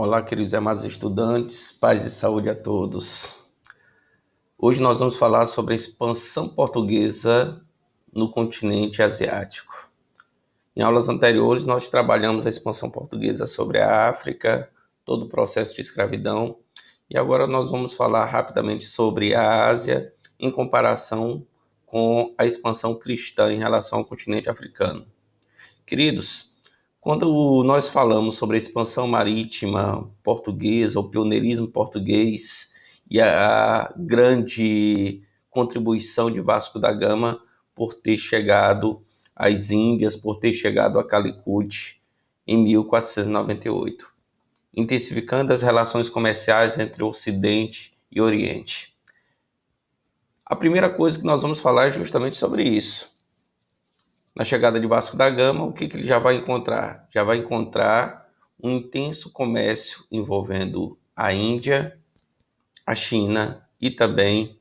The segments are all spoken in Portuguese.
Olá, queridos e amados estudantes, paz e saúde a todos. Hoje nós vamos falar sobre a expansão portuguesa no continente asiático. Em aulas anteriores, nós trabalhamos a expansão portuguesa sobre a África, todo o processo de escravidão, e agora nós vamos falar rapidamente sobre a Ásia em comparação com a expansão cristã em relação ao continente africano. Queridos, quando nós falamos sobre a expansão marítima portuguesa, o pioneirismo português e a grande contribuição de Vasco da Gama por ter chegado às Índias, por ter chegado a Calicut em 1498, intensificando as relações comerciais entre o Ocidente e o Oriente. A primeira coisa que nós vamos falar é justamente sobre isso. Na chegada de Vasco da Gama, o que ele já vai encontrar? Já vai encontrar um intenso comércio envolvendo a Índia, a China e também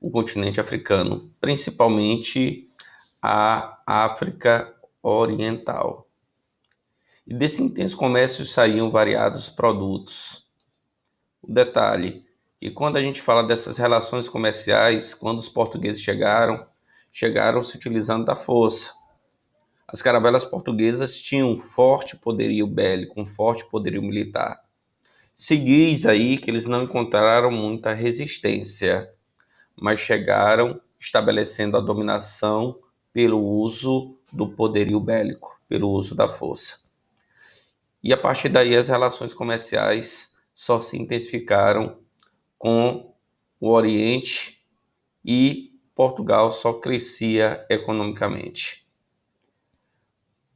o continente africano, principalmente a África Oriental. E desse intenso comércio saíam variados produtos. O detalhe que quando a gente fala dessas relações comerciais, quando os portugueses chegaram se utilizando da força. As caravelas portuguesas tinham um forte poderio bélico, um forte poderio militar. Se diz aí que eles não encontraram muita resistência, mas chegaram estabelecendo a dominação pelo uso do poderio bélico, pelo uso da força. E a partir daí as relações comerciais só se intensificaram com o Oriente e Portugal só crescia economicamente.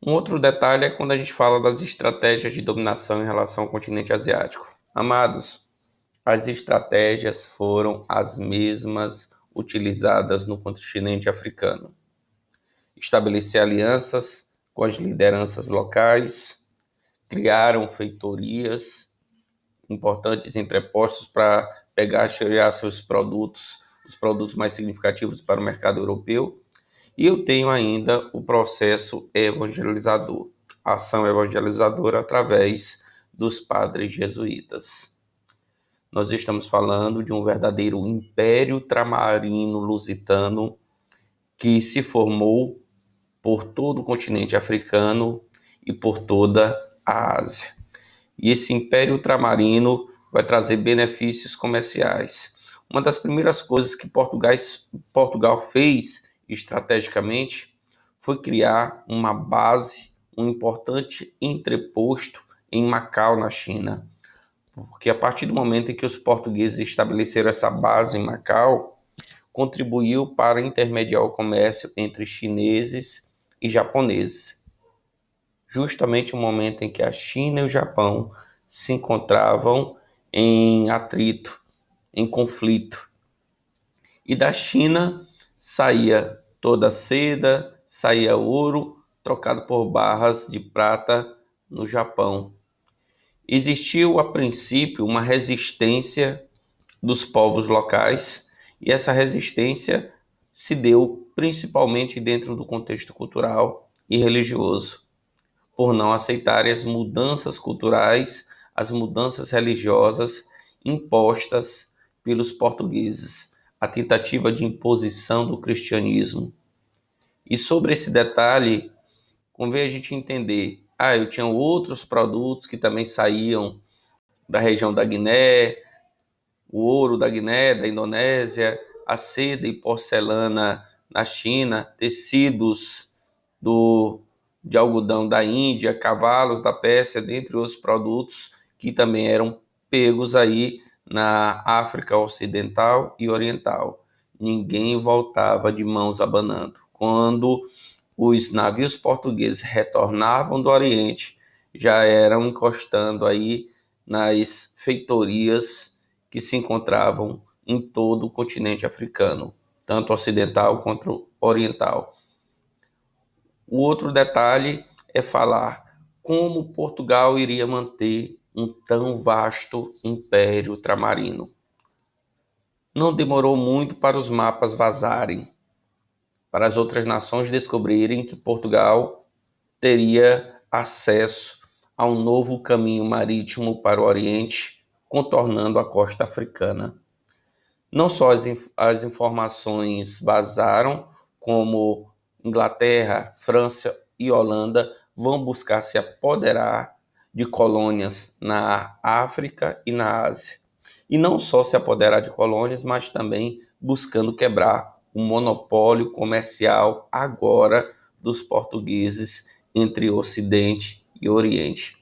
Um outro detalhe é quando a gente fala das estratégias de dominação em relação ao continente asiático. Amados, as estratégias foram as mesmas utilizadas no continente africano. Estabelecer alianças com as lideranças locais, criaram feitorias importantes entrepostos para pegar e tirar seus produtos, os produtos mais significativos para o mercado europeu. E eu tenho ainda o processo evangelizador, a ação evangelizadora através dos padres jesuítas. Nós estamos falando de um verdadeiro império tramarino lusitano que se formou por todo o continente africano e por toda a Ásia. E esse império tramarino vai trazer benefícios comerciais. Uma das primeiras coisas que Portugal fez estrategicamente foi criar uma base, um importante entreposto em Macau, na China. Porque a partir do momento em que os portugueses estabeleceram essa base em Macau, contribuiu para intermediar o comércio entre chineses e japoneses. Justamente o momento em que a China e o Japão se encontravam em atrito, em conflito. E da China saía toda a seda, saía ouro, trocado por barras de prata no Japão. Existiu, a princípio, uma resistência dos povos locais, e essa resistência se deu principalmente dentro do contexto cultural e religioso, por não aceitarem as mudanças culturais, as mudanças religiosas impostas pelos portugueses, a tentativa de imposição do cristianismo. E sobre esse detalhe, convém a gente entender, eu tinha outros produtos que também saíam da região da Guiné, o ouro da Guiné, da Indonésia, a seda e porcelana na China, tecidos de algodão da Índia, cavalos da Pérsia, dentre outros produtos que também eram pegos aí na África Ocidental e Oriental. Ninguém voltava de mãos abanando. Quando os navios portugueses retornavam do Oriente, já eram encostando aí nas feitorias que se encontravam em todo o continente africano, tanto ocidental quanto oriental. O outro detalhe é falar como Portugal iria manter um tão vasto império tramarino. Não demorou muito para os mapas vazarem, para as outras nações descobrirem que Portugal teria acesso a um novo caminho marítimo para o Oriente, contornando a costa africana. Não só as informações vazaram, como Inglaterra, França e Holanda vão buscar se apoderar de colônias na África e na Ásia. E não só se apoderar de colônias, mas também buscando quebrar o monopólio comercial agora dos portugueses entre Ocidente e Oriente.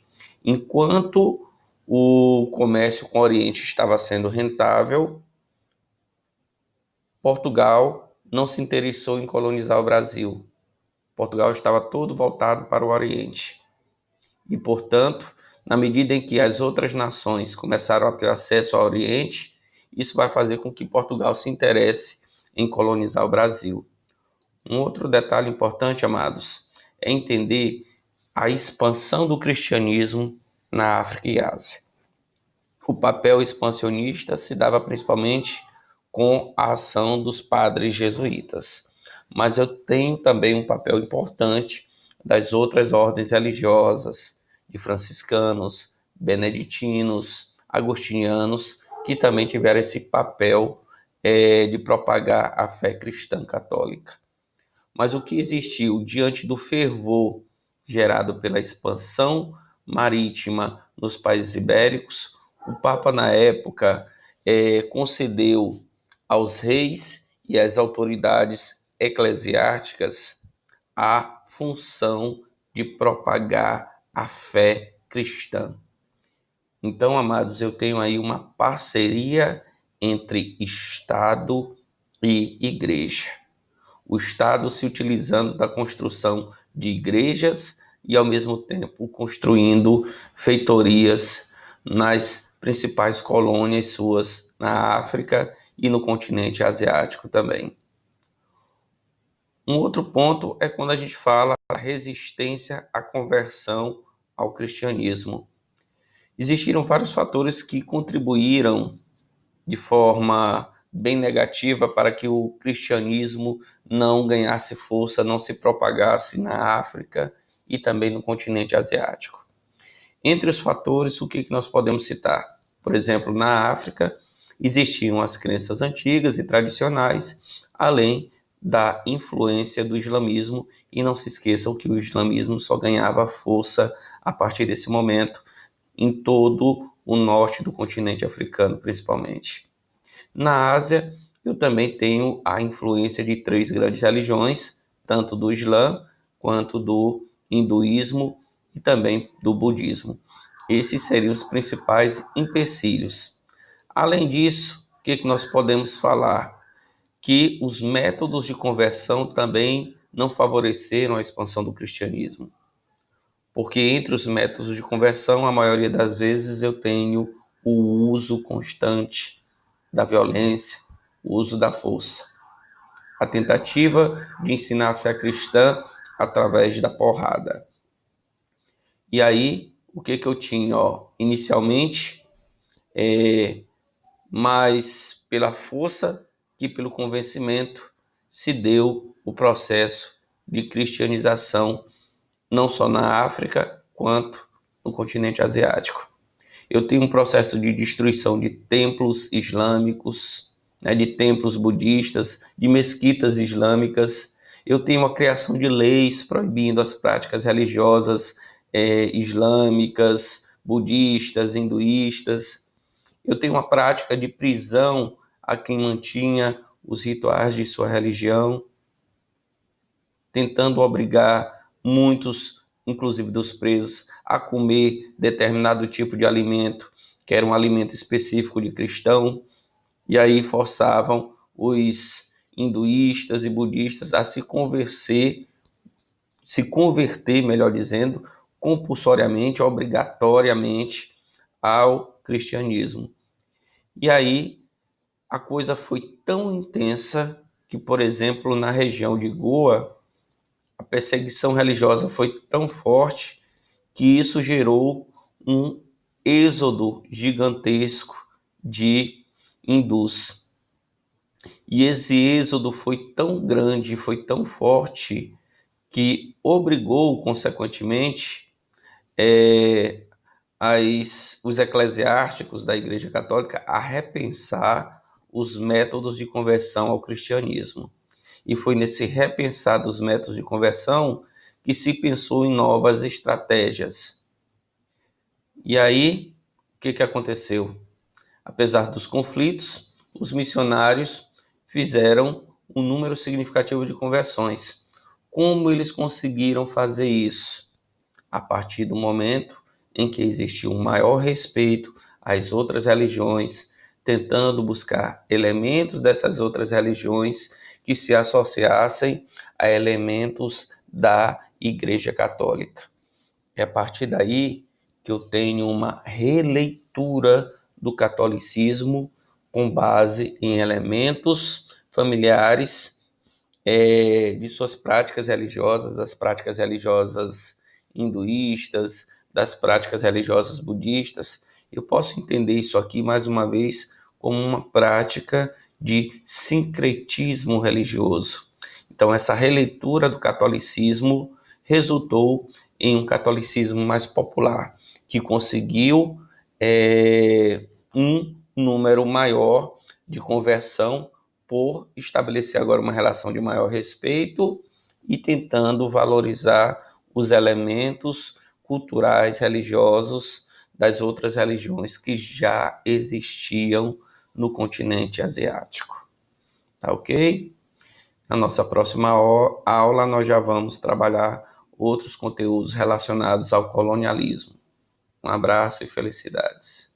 Enquanto o comércio com o Oriente estava sendo rentável, Portugal não se interessou em colonizar o Brasil. Portugal estava todo voltado para o Oriente. E, portanto, na medida em que as outras nações começaram a ter acesso ao Oriente, isso vai fazer com que Portugal se interesse em colonizar o Brasil. Um outro detalhe importante, amados, é entender a expansão do cristianismo na África e Ásia. O papel expansionista se dava principalmente com a ação dos padres jesuítas, mas eu tenho também um papel importante das outras ordens religiosas, de franciscanos, beneditinos, agostinianos, que também tiveram esse papel de propagar a fé cristã católica. Mas o que existiu diante do fervor gerado pela expansão marítima nos países ibéricos, o Papa, na época, concedeu aos reis e às autoridades eclesiásticas a função de propagar a fé cristã. Então, amados, eu tenho aí uma parceria entre Estado e Igreja. O Estado se utilizando da construção de igrejas e, ao mesmo tempo, construindo feitorias nas principais colônias suas na África e no continente asiático também. Um outro ponto é quando a gente fala da resistência à conversão ao cristianismo. Existiram vários fatores que contribuíram de forma bem negativa para que o cristianismo não ganhasse força, não se propagasse na África e também no continente asiático. Entre os fatores, o que nós podemos citar? Por exemplo, na África existiam as crenças antigas e tradicionais, além da influência do islamismo, e não se esqueçam que o islamismo só ganhava força a partir desse momento em todo o norte do continente africano, principalmente. Na Ásia, eu também tenho a influência de três grandes religiões, tanto do Islã quanto do hinduísmo e também do budismo. Esses seriam os principais empecilhos. Além disso, o que nós podemos falar? Que os métodos de conversão também não favoreceram a expansão do cristianismo. Porque entre os métodos de conversão, a maioria das vezes eu tenho o uso constante da violência, o uso da força. A tentativa de ensinar a fé cristã através da porrada. E aí, o que eu tinha? Inicialmente, mais pela força que pelo convencimento, se deu o processo de cristianização, não só na África, quanto no continente asiático. Eu tenho um processo de destruição de templos islâmicos, de templos budistas, de mesquitas islâmicas. Eu tenho a criação de leis proibindo as práticas religiosas islâmicas, budistas, hinduístas. Eu tenho uma prática de prisão a quem mantinha os rituais de sua religião, tentando obrigar muitos, inclusive dos presos, a comer determinado tipo de alimento, que era um alimento específico de cristão, e aí forçavam os hinduístas e budistas a se converter, melhor dizendo, compulsoriamente, obrigatoriamente ao cristianismo. E aí a coisa foi tão intensa que, por exemplo, na região de Goa, a perseguição religiosa foi tão forte que isso gerou um êxodo gigantesco de hindus. E esse êxodo foi tão grande, foi tão forte, que obrigou, consequentemente, os eclesiásticos da Igreja Católica a repensar os métodos de conversão ao cristianismo. E foi nesse repensar dos métodos de conversão que se pensou em novas estratégias. E aí, o que aconteceu? Apesar dos conflitos, os missionários fizeram um número significativo de conversões. Como eles conseguiram fazer isso? A partir do momento em que existiu um maior respeito às outras religiões, tentando buscar elementos dessas outras religiões que se associassem a elementos da Igreja Católica. É a partir daí que eu tenho uma releitura do catolicismo com base em elementos familiares de suas práticas religiosas, das práticas religiosas hinduístas, das práticas religiosas budistas. Eu posso entender isso aqui, mais uma vez, como uma prática de sincretismo religioso. Então, essa releitura do catolicismo resultou em um catolicismo mais popular, que conseguiu um número maior de conversão por estabelecer agora uma relação de maior respeito e tentando valorizar os elementos culturais, religiosos das outras religiões que já existiam no continente asiático. Tá ok? Na nossa próxima aula nós já vamos trabalhar outros conteúdos relacionados ao colonialismo. Um abraço e felicidades.